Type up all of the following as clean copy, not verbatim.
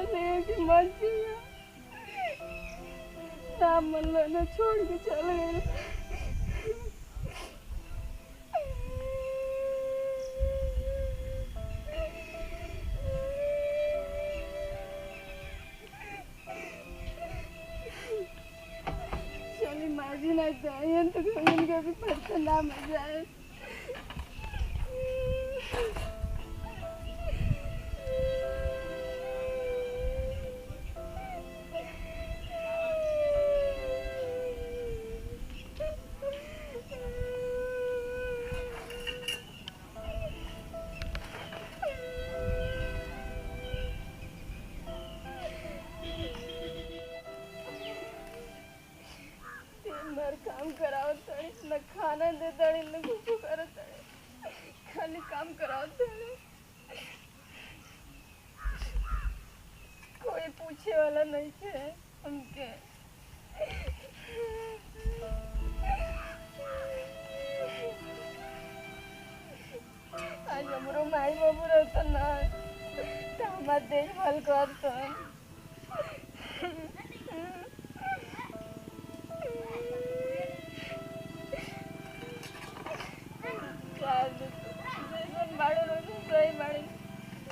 बोले कि मत जिया, ना मन ना छोड़ के चल गए। चली माजी ना जाए तो इनका भी पता ना मजा है। काम कराओ तड़े न खाना दे तड़े न घुसू करो तड़े, खाली काम कराओ तड़े। कोई पूछे वाला नहीं थे हमके। आज हमरो माई बाबू रहता ना तो हमार देखभाल करता।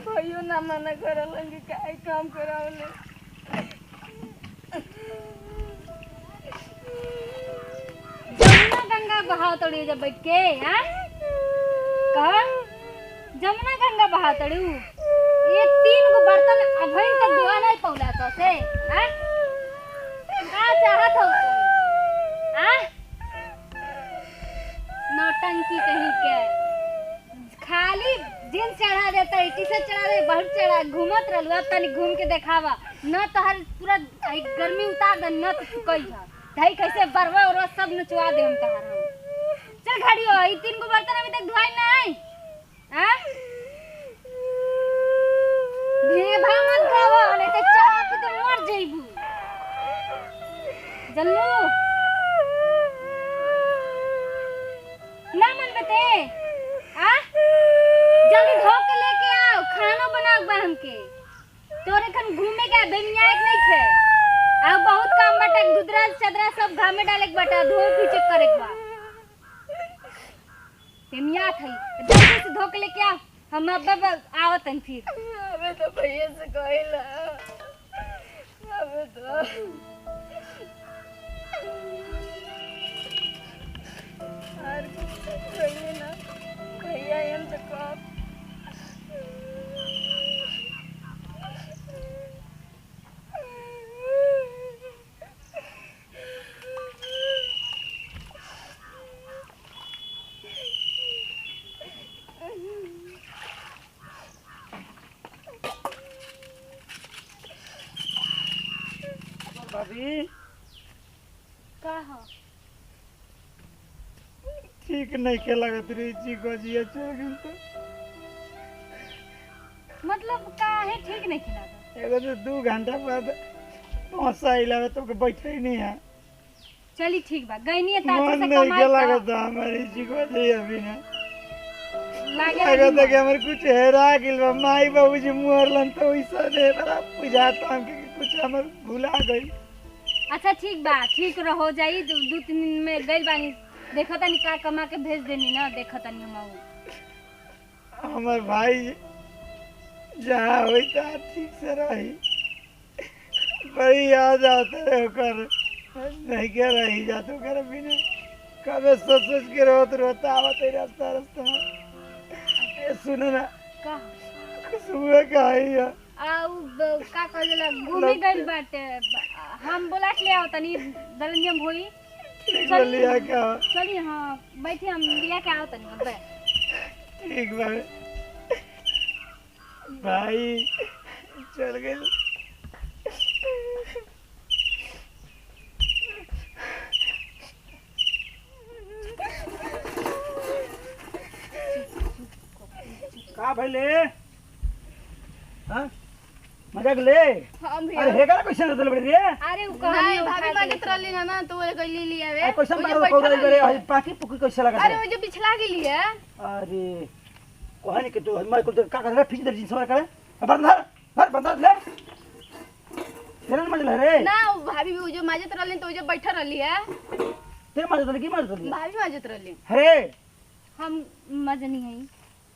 भैया ना मना करलन कि काय काम करावले। जमुना गंगा बहाव तड़ी जब बैठ के हां कहा जमुना गंगा बहाव तड़ी ये 3 गो बर्तन अभी तक धोआ नहीं पौला तो से हां का चाहत हो हां नौटंकी कहीं के खाली दिन चढ़ा देता है टी शर्ट चढ़ा दे बहुत चढ़ा घूमत रहलू। अब तनी घूम के देखावा न तो हर पूरा गर्मी उतार दे न तो कई जा ढाई कैसे बरवा और सब नचवा दे हम तहार हम। चल गाड़ी हो ई 3 गो बर्तन अभी तक धोई नहीं हां भेभा मत खावा नहीं तो चाह पे तो मर जाइबू जल्लू ना मन बते हां जल्दी धो के लेके आओ खाना बनाओ बा हमके तोरे खन घूमे के बेनिया एक नहीं थे आ बहुत काम बटा गुदरा चदरा सब घाम में डाले के बटा धो पीछे करे के बा बेनिया थई जल्दी से धो के लेके आओ हम अब आवत हन फिर। अबे तो भैया से कहला अबे तो यार कहिए ना भैया हम तो कब भाभी का हो ठीक नहीं के लगत रही जी को जी चल गई तो मतलब का है ठीक नहीं खिला एगो तो 2 घंटा बाद पहुंचा इलावे तो के बैठे ही नहीं है। चली ठीक बा गईनी ता मन से नहीं के कमाई लगत हमारी जी को जी अभी ना लागे लगत है कि हमर कुछ हेरा गेल बा माई बाबूजी मुहरलन तो वैसा दे बड़ा बुझाता हमके कि कुछ हमर भुला गई। अच्छा ठीक बा ठीक रहो जाई 2-3 दिन में गइल बानी देखो तनी का कमा के भेज देनी ना देखो तनी हम हमर भाई जहाँ होता ठीक से रही बड़ी याद आता है कर नहीं क्या रही जातो कर बिना कबे सोच के रोता आवत है रास्ता रास्ता ए सुनो ना का सुबह का है आउ का कहला घूमे गइल बाटे हम बोला के ले आओ तनी दरनियम होई लिया क्या चलिए हां बैठे हम लिया के आओ तनी बे ठीक बा भाई चल गए का भले हां मजाक ले हम भी अरे हेगा कैसे रहत बड़ी रे अरे उ नहीं भाभी मांगत रहली ना ना तो वो गइली लिया वे कैसे मारो को रे अरे पाकी पुकी कैसे लगा अरे वो जो पिछला के लिए अरे कहानी के तो मैं को का कर फिज दर्जी सवार करे बंदा ले तेरे मजल रे ना वो भाभी भी जो माजत रहली तो जो बैठा रहली है ते मजल की मजल भाभी माजत रहली अरे हम मजनी है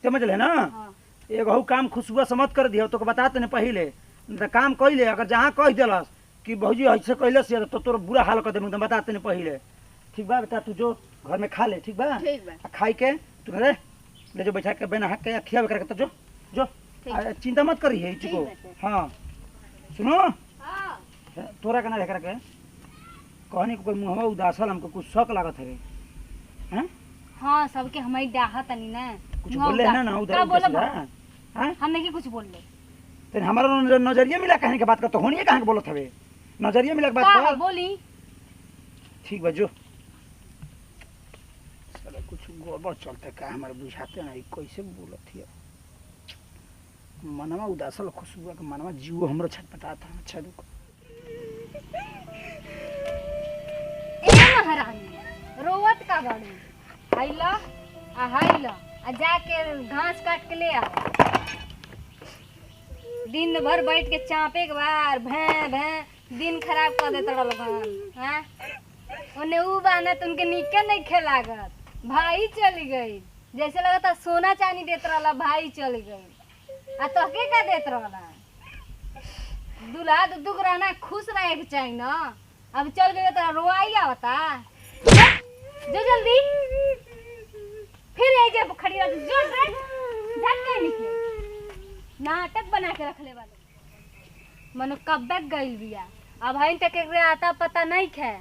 ते मजल है ना हाँ एगो काम खुशबुआ समझ कर दियो तो बताते ने पहिले त काम कइले अगर जहां कह देलस कि भौजी ऐसे कइले से तो तोर बुरा हाल कर दे एकदम बताते ने पहिले ठीक बा बेटा तू जो घर में खा ले ठीक बा ठीक बा आ खाई के तू घरे ले जो बैठा के बिना हक के खिया करके तो जो जो ठीक आ, चिंता मत करी है इसको ठीक हां सुनो हाँ तोरा के ना लेकर के कहनी को कोई मुंहवा उदासल हमको कुछ शक लागत है हैं हाँ सबके हमारी डाहा तनी ना कुछ बोले है ना उधर का बोला उधर हां हम नहीं कुछ बोल ले तेन हमारा नजरिया मिला कहने के बात कर तो होनी कहां के बोलत हवे नजरिया मिला के बात का कर बोली ठीक बा जो साला कुछ गड़बड़ चलता का हमारे बुझाते ना कैसे बोलत है मनवा उदासल खुशबुआ के मनवा जीव हमरो छटपटा था अच्छा रुको ए महारानी रोवत का बाड़ू हाइला आ जाके घास काट के ले आ दिन भर बैठ के चापे के बार भैं भैं दिन खराब कर देता लोगन हां ओने उ बाना तुमके निके नहीं खेलागत भाई चली गई जैसे लगता सोना चांदी देत रहला भाई चली गई आ तोहके का देत रहला दूल्हा दुख रहना खुश रहे के चाहिए ना अब चल गए तो रोआई आवता जो जल्दी फिर आई जे खड़ी रह जो धक्के निकले नाटक बना के रख ले वाले मनो कब तक गइल बिया अब हइन तक एकरे आता पता नहीं खे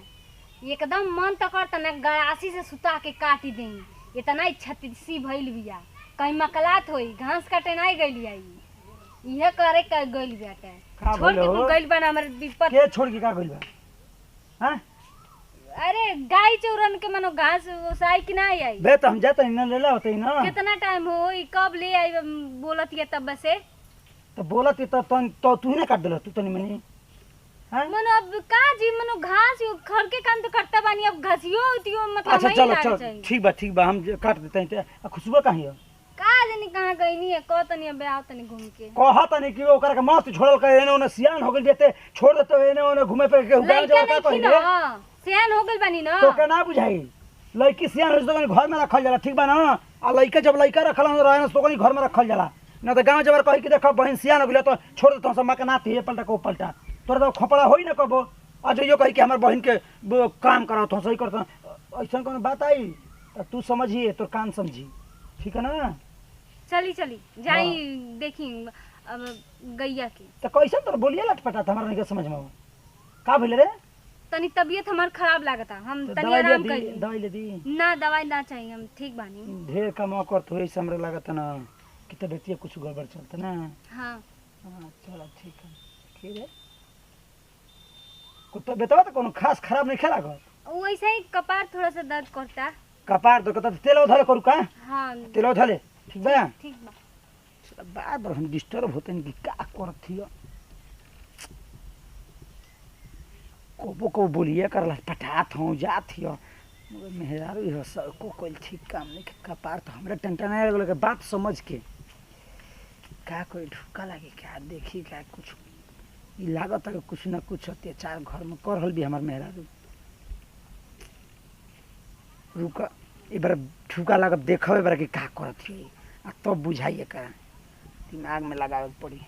एकदम मन तो करता ना गयासी से सुता के काटी देई इतना ही छत्तीसी भइल बिया कहीं मकलात होई घास काटे नहीं गइल आई इहे करे का गइल बेटा का छोड़ के बोलो? तू गइल बना हमर विपत के छोड़ के का गइल बा हां अरे गाय चौरन के मनो घास ओसाई कि नहीं आई बे तो हम जाते ना ले ला होते ना कितना टाइम होई कब ले आई बोलत ये तब से तो बोलत तो तू ही ना काट देला तू तनी मनी हां मनो अब का जी मनो घास यो घर के काम तो करता बानी अब घसियो होतियो मतलब अच्छा वही चलो लाग चलो चाहिए। ठीक बा हम काट देते हैं खुशबुआ कहां है का जानी कहां गई नहीं है को तनी बे आओ तनी घूम के कहत नहीं कि ओकरा के मस्त छोड़ल के एने ओने सियान हो गेल जेते छोड़ देते एने ओने घूमे फिरे के उगाड़ लइका जाओ का नहीं कहिले ना सियान हो गइल बानी ना तो के ना बुझाई लड़की सियान हो तो घर में रखल जाला ठीक बा ना आ लड़का जब लड़का रखल रहे ना तो कहीं घर में रखल जाला ना तो गांव जबर कहि कि देखो बहन सियान हो गेल तो छोड़ देतो सब के नाती है पलटा को पलटा तोरा तो खपड़ा होई ना कबो आज यो कहि कि हमर बहन के काम कराओ तो सही करतो ऐसा कोनो बात आई तो तू समझिए तो कान समझी ठीक है ना चली जाई देखी अब गैया की तो कैसे तोर बोलिए लटपटा था हमारा नहीं समझ में आवा। का भइल रे तनी तबीयत हमार खराब लागता हम तो तनी दवाई आराम ले कर दी दवाई ले दी ना दवाई ना चाहिए हम ठीक बानी ढेर कमा कर तो ऐसे हमरे लागत ना कि तबियतिया कुछ गड़बड़ चलता ना हाँ हाँ चलो ठीक है ठीक है कुत्ता बेतवा तो कोनो खास खराब नहीं खेला गो वैसे ही कपार थोड़ा सा दर्द करता कपार तो कता तेल धले करू का हाँ तेल धले ठीक बा ठीक बा चलो बार बार हम डिस्टर्ब होते हैं कि का करत हियो को बोलिए करला पटात हूँ जात हियो मगर मेहरारू हो सब को कोई ठीक काम नहीं कपार तो हमरे टंटना लगल के बात समझ के का कोई ढुका लागे क्या देखी क्या कुछ ई लागत है कुछ ना कुछ अत्याचार घर में कर हल भी हमार मेहरारू रुका एक बार ठुका लागत देखो एक बार कि का करत हियो आ तब बुझाइए का दिमाग में लगावे पड़ी